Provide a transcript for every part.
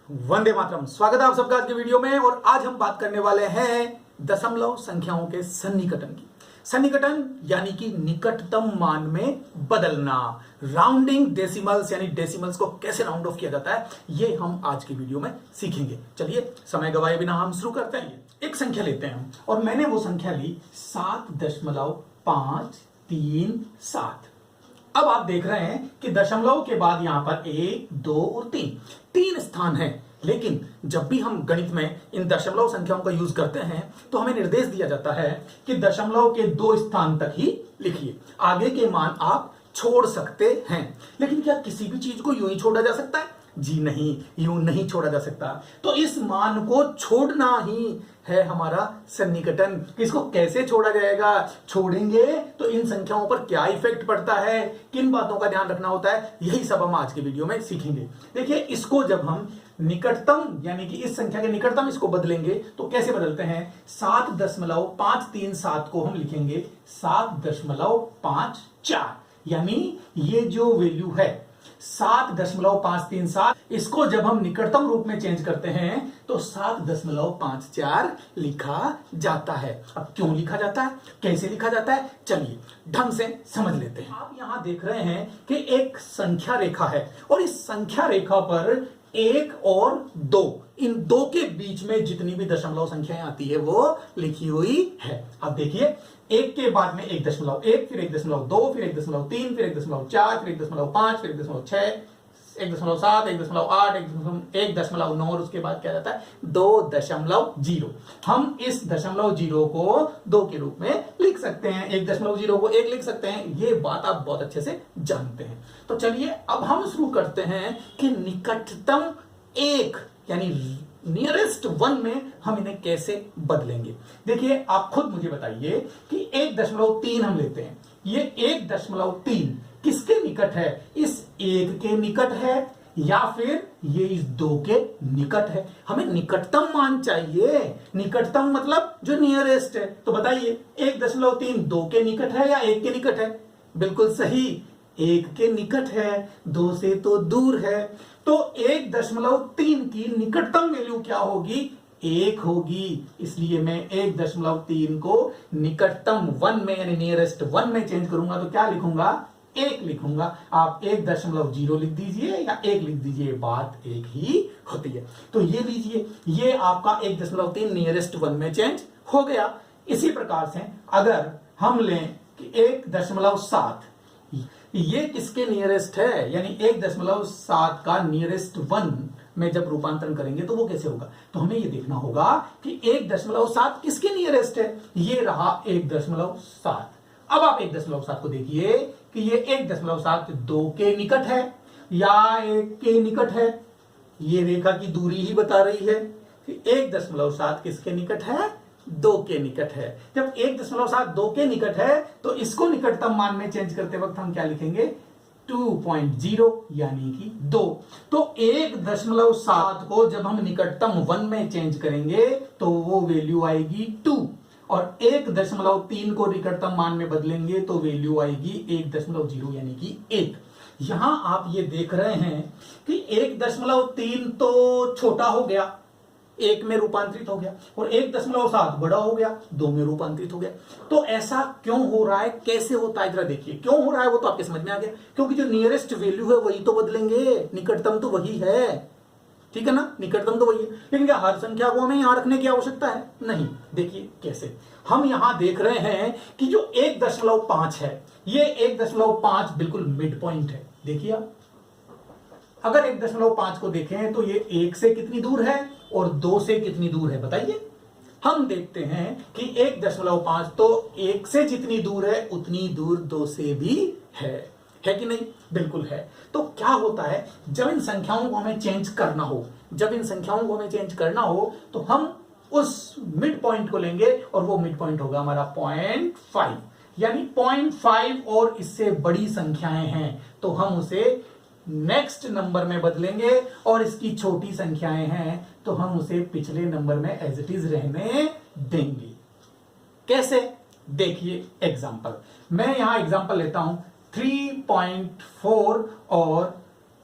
वंदे मातरम। स्वागत है आप सबका आज के वीडियो में। और आज हम बात करने वाले हैं दशमलव संख्याओं के सन्निकटन की। सन्निकटन यानी कि निकटतम मान में बदलना। राउंडिंग डेसिमल्स यानी डेसिमल्स को कैसे राउंड ऑफ किया जाता है, ये हम आज की वीडियो में सीखेंगे। चलिए समय गवाए बिना हम शुरू करते हैं। एक संख्या लेते हैं हम, और मैंने वो संख्या ली 7.537। अब आप देख रहे हैं कि दशमलव के बाद यहां पर 1, 2 और 3 स्थान है। लेकिन जब भी हम गणित में इन दशमलव संख्याओं का यूज करते हैं तो हमें निर्देश दिया जाता है कि दशमलव के 2 स्थान तक ही लिखिए, आगे के मान आप छोड़ सकते हैं। लेकिन क्या किसी भी चीज को यूं ही छोड़ा जा सकता है? जी नहीं, यूं नहीं छोड़ा जा सकता। तो इस मान को छोड़ना ही है हमारा सन्निकटन। इसको कैसे छोड़ा जाएगा, छोड़ेंगे तो इन संख्याओं पर क्या इफेक्ट पड़ता है, किन बातों का ध्यान रखना होता है, यही सब हम आज के वीडियो में सीखेंगे। देखिए, इसको जब हम निकटतम यानी कि इस संख्या के निकटतम इसको बदलेंगे तो कैसे बदलते हैं? 7.537 को हम लिखेंगे 7.54। यानी ये जो वैल्यू है 7.537, इसको जब हम निकटतम रूप में चेंज करते हैं तो 7.54 लिखा जाता है। अब क्यों लिखा जाता है, कैसे लिखा जाता है, चलिए ढंग से समझ लेते हैं। आप यहां देख रहे हैं कि एक संख्या रेखा है, और इस संख्या रेखा पर 1 और 2, इन दो के बीच में जितनी भी दशमलव संख्याएं आती है वो लिखी हुई है। अब देखिए, 1 के बाद में 1.1, फिर 1.2, फिर 1.3, फिर 1.4, फिर 1.5, फिर 1.6, 1.7, 1.8, 1.9 और उसके बाद क्या जाता है 2.0। हम इस 0.0 को 2 के रूप में लिख सकते हैं, 1.0 को 1 लिख सकते हैं। ये बात आप बहुत अच्छे से जानते हैं। तो चलिए अब हम शुरू करते हैं कि निकटतम 1 यानी नियरेस्ट 1 में हम इन्हें कैसे बदलेंगे। देखिए, आप खुद मुझे बताइए कि 1.3 हम लेते हैं। ये 1.3 किसके निकट है? इस 1 के निकट है या फिर ये इस 2 के निकट है? हमें निकटतम मान चाहिए। निकटतम मतलब जो नियरेस्ट है। तो बताइए, 1.3 2 के निकट है या 1 के निकट है? बिल्कुल सही, 1 के निकट है, 2 से तो दूर है। तो 1.3 की निकटतम वैल्यू क्या होगी? 1 होगी। इसलिए मैं 1.3 को निकटतम 1 में यानी नियरेस्ट 1 में चेंज करूंगा तो क्या लिखूंगा? 1 लिखूंगा। आप 1.0 लिख दीजिए या 1 लिख दीजिए, बात एक ही होती है। तो ये लीजिए, ये आपका 1.3 नियरेस्ट 1 में चेंज हो गया। इसी प्रकार से अगर हम लें कि 1.7, ये किसके नियरेस्ट है? यानी 1.7 का नियरेस्ट 1 में जब रूपांतरण करेंगे तो वो कैसे होगा? तो हमें ये देखना होगा कि 1.7 किसके नियरेस्ट है। ये रहा 1.7। अब आप 1.7 को देखिए कि ये 1.7 2 के निकट है या 1 के निकट है। ये रेखा की दूरी ही बता रही है कि 1.7 किसके निकट है? 2 के निकट है। जब 1.7 2 के निकट है तो इसको निकटतम मान में चेंज करते वक्त हम क्या लिखेंगे? 2.0 यानी कि 2। तो 1.7 को जब हम निकटतम 1 में चेंज करेंगे तो वो वैल्यू आएगी 2, और 1.3 को निकटतम मान में बदलेंगे तो वैल्यू आएगी 1.0 यानी कि 1। यहां आप ये देख रहे हैं कि 1.3 तो छोटा हो गया, 1 में रूपांतरित हो गया, और 1.7 बड़ा हो गया, 2 में रूपांतरित हो गया। तो ऐसा क्यों हो रहा है, कैसे होता है, जरा देखिए। क्यों हो रहा है वो तो आपके समझ में आ गया, क्योंकि जो नियरेस्ट वैल्यू है वही तो बदलेंगे, निकटतम तो वही है। ठीक है ना, निकटतम तो वही है। लेकिन क्या हर संख्या को हमें यहां रखने की आवश्यकता है? नहीं। देखिए कैसे, हम यहां देख रहे हैं कि जो 1.5 है, ये 1.5 बिल्कुल मिड पॉइंट है। देखिए आप, अगर 1.5 को देखें तो ये 1 से कितनी दूर है और 2 से कितनी दूर है, बताइए। हम देखते हैं कि 1.5 तो 1 से जितनी दूर है उतनी दूर 2 से भी है कि नहीं? बिल्कुल है। तो क्या होता है, जब इन संख्याओं को हमें चेंज करना हो, तो हम उस मिड पॉइंट को लेंगे, और वो मिड पॉइंट होगा हमारा 0.5। यानी 0.5 और इससे बड़ी संख्याएं हैं तो हम उसे नेक्स्ट नंबर में बदलेंगे, और इसकी छोटी संख्याएं हैं तो हम उसे पिछले नंबर में एज इट इज रहने देंगे। कैसे? देखिए एग्जांपल, मैं यहां एग्जांपल लेता हूं 3.4 और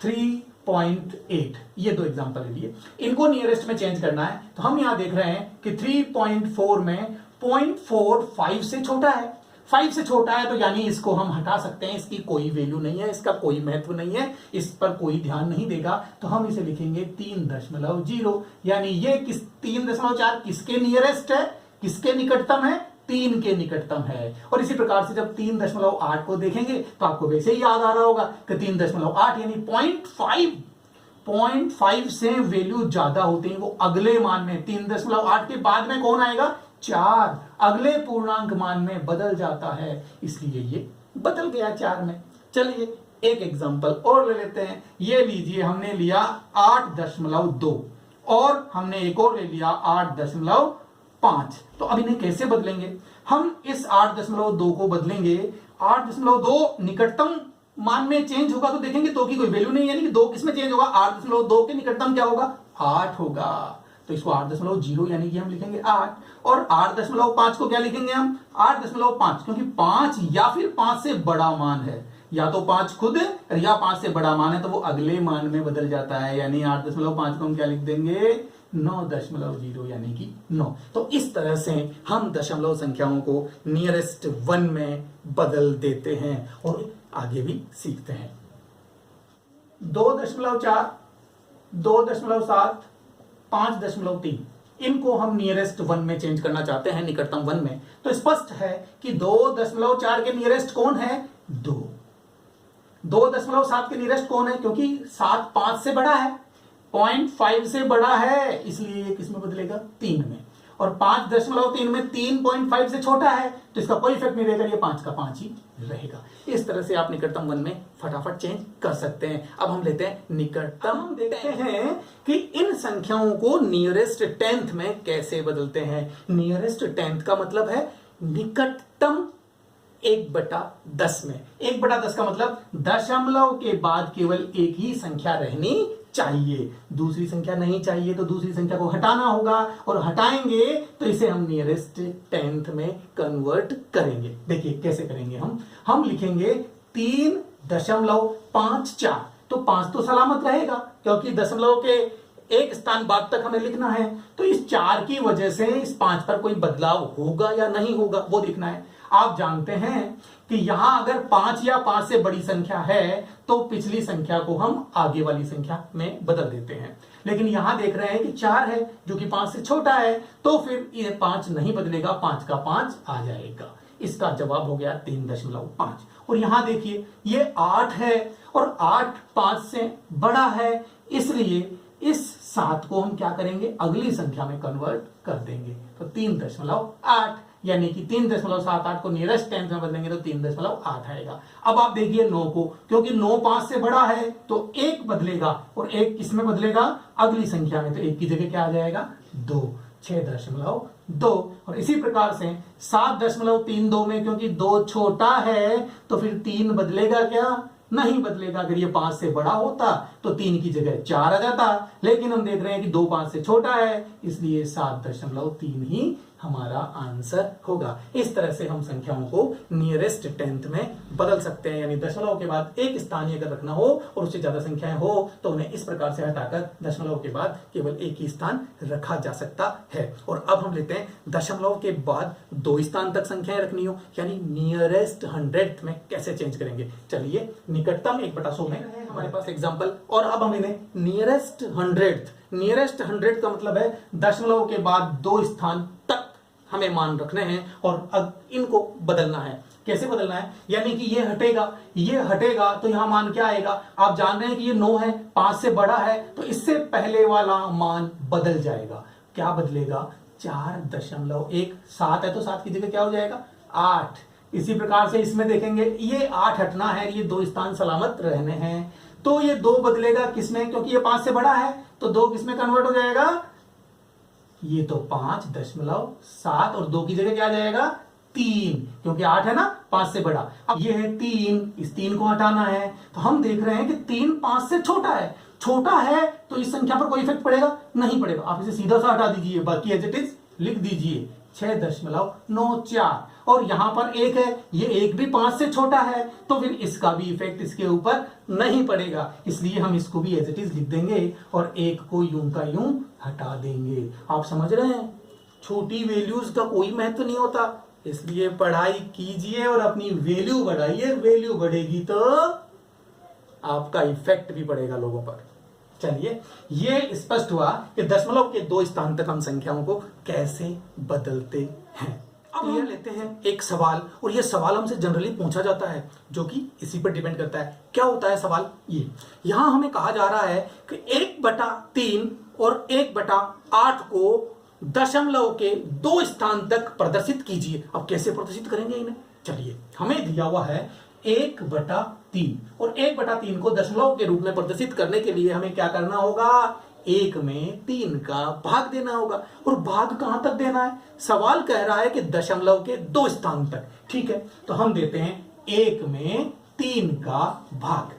3 3.8, ये दो एग्जांपल ले लिए। इनको नियरेस्ट में चेंज करना है तो हम यहां देख रहे हैं कि 3.4 में 0.4 5 से छोटा है। 5 से छोटा है तो यानी इसको हम हटा सकते हैं, इसकी कोई वैल्यू नहीं है, इसका कोई महत्व नहीं है, इस पर कोई ध्यान नहीं देगा। तो हम इसे लिखेंगे 3.0, यानी ये 3.4 किसके नियरेस्ट है, किसके निकटतम है, 3 के निकटतम है। और इसी प्रकार से जब 3.8 को देखेंगे तो आपको वैसे ही याद आ रहा होगा कि 3.8 यानी 0.5 से वैल्यू ज्यादा होती है वो अगले मान में, 3.8 के बाद में कौन आएगा, 4 अगले पूर्णांक मान में बदल जाता है, इसलिए ये बदल गया 4 में। चलिए एक एग्जांपल और ले लेते हैं। ये लीजिए, हमने लिया 8.2 और हमने एक और ले लिया 8.5। तो अब इन्हें कैसे बदलेंगे, हम इस 8.2 को बदलेंगे। 8.2 निकटतम मान में चेंज होगा तो देखेंगे 2 की कोई वैल्यू नहीं है, यानी कि 2 किस में चेंज होगा, 8.2 के निकटतम क्या होगा, 8 होगा। तो इसको 8.0 यानी कि हम लिखेंगे 8, और 8.5 को क्या लिखेंगे हम, 8.5, क्योंकि 5 या फिर 5 से बड़ा मान है, या तो 5 खुद या 5 से बड़ा मान है तो वो अगले मान में बदल जाता है, यानी 8.5 को हम क्या लिख देंगे, 9.0 यानी कि 9। तो इस तरह से हम दशमलव संख्याओं को नियरेस्ट 1 में बदल देते हैं और आगे भी सीखते हैं। 2.4, 2.7, 5.3 इनको हम नियरेस्ट 1 में चेंज करना चाहते हैं, निकटतम 1 में। तो स्पष्ट है कि 2.4 के नियरेस्ट कौन है, 2। 2.7 के नियरेस्ट कौन है, क्योंकि 7 5 से बड़ा है, 0.5 से बड़ा है, इसलिए ये किस में बदलेगा, 3 में। और 5.3 में 3.5 से छोटा है तो इसका कोई इफेक्ट नहीं रहेगा, ये 5 का 5 ही रहेगा। इस तरह से आप निकटतम 1 में फटाफट चेंज कर सकते हैं। अब हम लेते हैं निकटतम, हम देखते हैं कि इन संख्याओं को नियरेस्ट 10th में कैसे बदलते हैं। नियरेस्ट 10th का मतलब है निकटतम 1/10 में। 1/10 का मतलब दशमलव के बाद केवल एक ही संख्या रहनी चाहिए, दूसरी संख्या नहीं चाहिए, तो दूसरी संख्या को हटाना होगा, और हटाएंगे तो इसे हम नियरेस्ट 10th में कन्वर्ट करेंगे। देखिए कैसे करेंगे हम लिखेंगे 3.54। तो 5 तो सलामत रहेगा क्योंकि दशमलव के एक स्थान बाद तक हमें लिखना है, तो इस 4 की वजह से इस 5 पर कोई बदलाव होगा या नहीं होगा वो देखना है। आप जानते हैं कि यहां अगर 5 या 5 से बड़ी संख्या है तो पिछली संख्या को हम आगे वाली संख्या में बदल देते हैं, लेकिन यहां देख रहे हैं कि 4 है जो कि 5 से छोटा है, तो फिर ये 5 नहीं बदलेगा, 5 का 5 आ जाएगा। इसका जवाब हो गया 3.5। और यहां देखिए ये 8 है और 8 5 से बड़ा है, इसलिए इस 7 को हम क्या करेंगे, अगली संख्या में कन्वर्ट कर देंगे। तो 3.8 यानी कि 3.78 को नियरेस्ट 10th में बदलेंगे तो 3.8 आएगा। अब आप देखिए 9 को, क्योंकि 9 5 से बड़ा है तो 1 बदलेगा, और 1 किसमें बदलेगा, अगली संख्या में, तो 1 की जगह क्या आ जाएगा, 2, 6.2। और इसी प्रकार से 7.32 में, क्योंकि 2 छोटा है तो फिर 3 बदलेगा क्या, नहीं बदलेगा। अगर ये 5 से बड़ा होता तो 3 की जगह 4 आ जाता, लेकिन हम देख रहे हैं कि 2 5 से छोटा है, इसलिए 7.3 ही हमारा आंसर होगा। इस तरह से हम संख्याओं को नियरेस्ट 10th में बदल सकते हैं, यानी दशमलव के बाद एक स्थानीय अगर रखना हो और उससे ज्यादा संख्याएं हो तो उन्हें इस प्रकार से हटाकर दशमलव के बाद केवल एक ही स्थान रखा जा सकता है। और अब हम लेते हैं दशमलव के बाद 2 स्थान तक संख्याएं रखनी हो, यानी नियरेस्ट 100th में कैसे चेंज करेंगे। चलिए निकटतम 1/100 में हमारे पास एग्जाम्पल, और अब हम इन्हें नियरेस्ट 100th का मतलब है दशमलव के बाद 2 स्थान तक हमें मान रखने हैं और अब इनको बदलना है। कैसे बदलना है, यानी कि ये हटेगा तो यहां मान क्या आएगा, आप जान रहे हैं कि ये 9 है, 5 से बड़ा है, तो इससे पहले वाला मान बदल जाएगा। क्या बदलेगा, 4.1, 7 है तो 7 की जगह क्या हो जाएगा, 8। इसी प्रकार से इसमें देखेंगे ये 8 हटना है, ये 2 स्थान सलामत रहने हैं, तो ये 2 बदलेगा किसमें, क्योंकि ये 5 से बड़ा है तो 2 किसमें कन्वर्ट हो जाएगा, ये तो 5.7, और 2 की जगह क्या आ जाएगा, 3, क्योंकि 8 है ना 5 से बड़ा। अब ये है 3, इस 3 को हटाना है, तो हम देख रहे हैं कि 3 5 से छोटा है तो इस संख्या पर कोई इफेक्ट पड़ेगा, नहीं पड़ेगा। आप इसे सीधा सा हटा दीजिए, बाकी एज इट इज लिख दीजिए 6.94। और यहां पर 1 है, ये 1 भी 5 से छोटा है, तो फिर इसका भी इफेक्ट इसके ऊपर नहीं पड़ेगा, इसलिए हम इसको भी एज इट इज लिख देंगे और 1 को यूं का यूं हटा देंगे। आप समझ रहे हैं, छोटी वैल्यूज का कोई महत्व नहीं होता, इसलिए पढ़ाई कीजिए और अपनी वैल्यू बढ़ाइए। वैल्यू बढ़ेगी तो आपका इफेक्ट भी पड़ेगा लोगों पर। चलिए, ये स्पष्ट हुआ कि दशमलव के 2 स्थान तक हम संख्याओं को कैसे बदलते हैं। अब हम लेते हैं एक सवाल, और ये सवाल हमसे जनरली पूछा जाता है, जो कि इसी पर डिपेंड करता है। क्या होता है सवाल? ये यहां हमें कहा जा रहा है कि 1/3 और 1/8 को दशमलव के 2 स्थान तक प्रदर्शित कीजिए। अब कैसे प्रदर्शित करेंगे इन्हें? चलिए, हमें दिया हुआ है 1/3 और 1/3 को दशमलव के रूप में प्रदर्शित करने के लिए हमें क्या करना होगा? 1 में 3 का भाग देना होगा। और भाग कहां तक देना है? सवाल कह रहा है कि दशमलव के 2 स्थान तक। ठीक है, तो हम देते हैं 1 में 3 का भाग।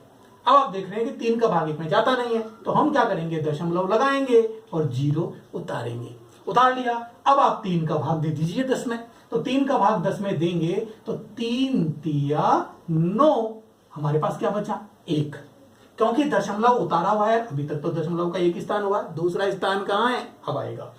अब आप देख रहे हैं कि 3 का भाग 1 में जाता नहीं है, तो हम क्या करेंगे? दशमलव लगाएंगे और 0 उतारेंगे। उतार लिया। अब आप 3 का भाग दे दीजिए 10 में, तो 3 का भाग 10 में देंगे तो 3 तिया 9, हमारे पास क्या बचा? 1। क्योंकि दशमलव उतारा हुआ है, अभी तक तो दशमलव का 1 स्थान हुआ, दूसरा स्थान कहां है? अब आएगा।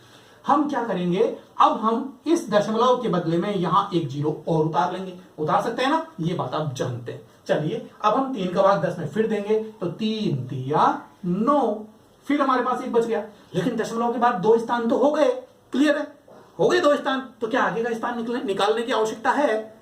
हम क्या करेंगे? अब हम इस दशमलव के बदले में यहां 1 0 और उतार लेंगे। उतार सकते हैं ना, ये बात आप जानते हैं। चलिए, अब हम 3 का भाग 10 में फिर देंगे तो 3 तिया 9, फिर हमारे पास 1 बच गया। लेकिन दशमलव के बाद 2 स्थान तो हो गए, क्लियर है? हो गए 2 स्थान, तो क्या आगे का स्थान निकालने की आवश्यकता है?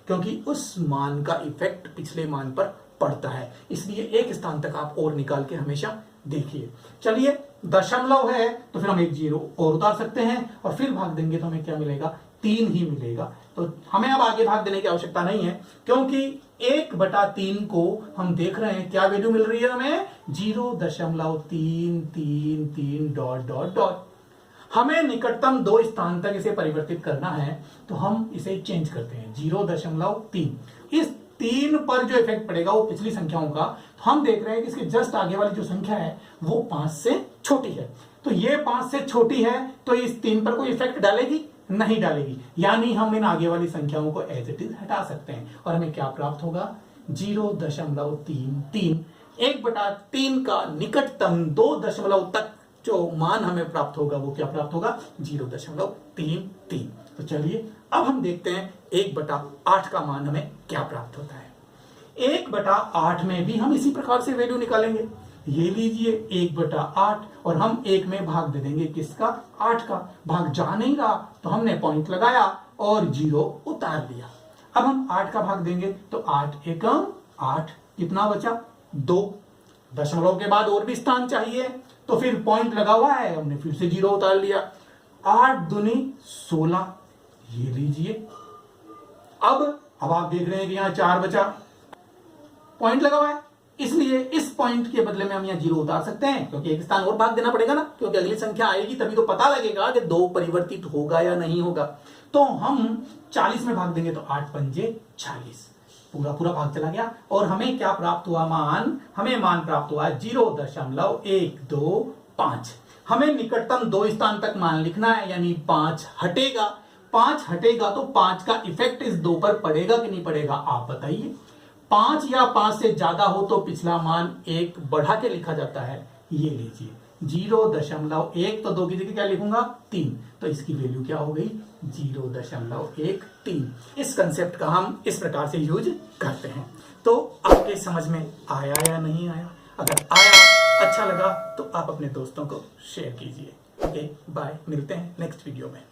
क्योंकि उस मान का इफेक्ट पिछले मान पर पड़ता है, इसलिए 1 स्थान तक आप और निकाल के हमेशा देखिए। चलिए, दशमलव है तो फिर हम 1 0 और उतार सकते हैं और फिर भाग देंगे तो हमें क्या मिलेगा? 3 ही मिलेगा। तो हमें अब आगे भाग देने की आवश्यकता नहीं है, क्योंकि 1/3 को हम देख रहे हैं क्या वैल्यू मिल रही है हमें? 0.333 डॉट डॉट डॉट। हमें निकटतम 2 स्थान तक इसे परिवर्तित करना है, तो हम इसे चेंज करते हैं 0.3। इस 3 पर जो इफेक्ट पड़ेगा वो पिछली संख्याओं का, तो हम देख रहे हैं कि इसके जस्ट आगे वाली जो संख्या है वो 5 से छोटी है। तो ये 5 से छोटी है, तो इस 3 पर कोई इफेक्ट डालेगी? नहीं डालेगी, यानी हम इन आगे वाली संख्याओं को एज इट इज हटा सकते हैं और हमें क्या प्राप्त होगा? 0.33। 1/3 का निकटतम 2 दशमलव तक जो मान हमें प्राप्त होगा वो क्या प्राप्त होगा? 0.33। तो चलिए, अब हम देखते हैं 1/8 का मान हमें क्या प्राप्त होता है। 1/8 में भी हम इसी प्रकार से वैल्यू निकालेंगे। ये लीजिए 1/8 और हम 1 में भाग दे देंगे किसका? 8 का। भाग जा नहीं रहा तो हमने पॉइंट लगाया और 0 उतार लिया। अब हम 8 का भाग देंगे तो 8 एकम 8, कितना बचा? 2। दशमलव के बाद और भी स्थान चाहिए, तो फिर पॉइंट लगा हुआ है, हमने फिर से 0 उतार लिया। 8 दूनी 16, ये लीजिए। अब आप देख रहे हैं कि यहां 4 बचा, पॉइंट लगा हुआ है, इसलिए इस पॉइंट के बदले में हम यहाँ 0 उतार सकते हैं, क्योंकि 1 स्थान और भाग देना पड़ेगा ना, क्योंकि अगली संख्या आएगी तभी तो पता लगेगा कि 2 परिवर्तित होगा या नहीं होगा। तो हम 40 में भाग देंगे तो 8 पंजे 40, पूरा भाग चला गया और हमें क्या प्राप्त हुआ? मान हमें मान प्राप्त हुआ 0.125। हमें निकटतम 2 स्थान तक मान लिखना है, यानी 5 हटेगा। 5 हटेगा तो 5 का इफेक्ट इस 2 पर पड़ेगा कि नहीं पड़ेगा? आप बताइए। 5 या 5 से ज्यादा हो तो पिछला मान 1 बढ़ा के लिखा जाता है। ये लीजिए 0.1, तो 2 की जगह क्या लिखूंगा? 3, तो इसकी वैल्यू क्या हो गई? 0.13। इस कंसेप्ट का हम इस प्रकार से यूज करते हैं। तो आपके समझ में आया या नहीं आया? अगर आया, अच्छा लगा तो आप अपने दोस्तों को शेयर कीजिए। ओके, बाय, मिलते हैं नेक्स्ट वीडियो में।